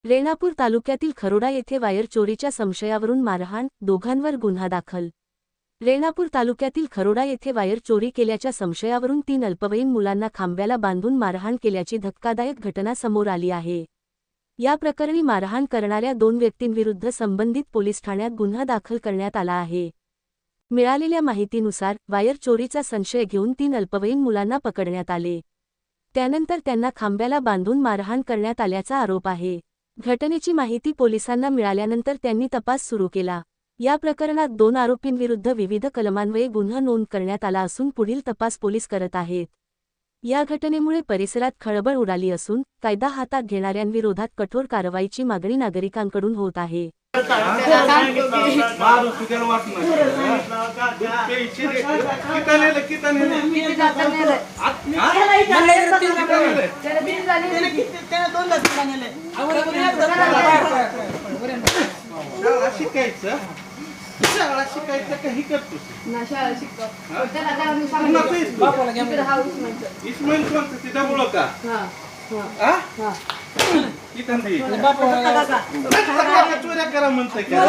रेणापूर तालुक्यातील खरोडा येथे वायर चोरीच्या संशयावरून मारहाण, दोघांवर गुन्हा दाखल। रेणापूर तालुक्यातील खरोडा येथे वायर चोरी केल्याच्या संशयावरून 3 अल्पवयीन मुलांना खांब्याला बांधून मारहाण केल्याची धक्कादायक घटना समोर आली आहे। या प्रकरणी मारहाण करणाऱ्या 2 व्यक्तींविरुद्ध संबंधित पोलीस ठाण्यात गुन्हा दाखल करण्यात आला आहे। मिळालेल्या माहितीनुसार वायर चोरीचा संशय घेऊन 3 अल्पवयीन मुलांना पकडण्यात आले। त्यानंतर त्यांना खांब्याला बांधून मारहाण करण्यात आल्याचा आरोप आहे। घटनेची माहिती पोलिसांना मिळाल्यानंतर त्यांनी तपास सुरू केला। या प्रकरणात 2 आरोपींविरुद्ध विविध कलमान्वये गुन्हा नोंद करण्यात आला असून पुढील तपास पोलीस करत आहेत। या घटनेमुळे परिसरात खळबळ उडाली असून कायदा हातात घेणाऱ्यांविरोधात कठोर कारवाईची मागणी नागरिकांकडून होत आहे। शिकायचं काही करतो इस्माईल कोणतं तिथं बोल का चोऱ्या करा म्हणतंय का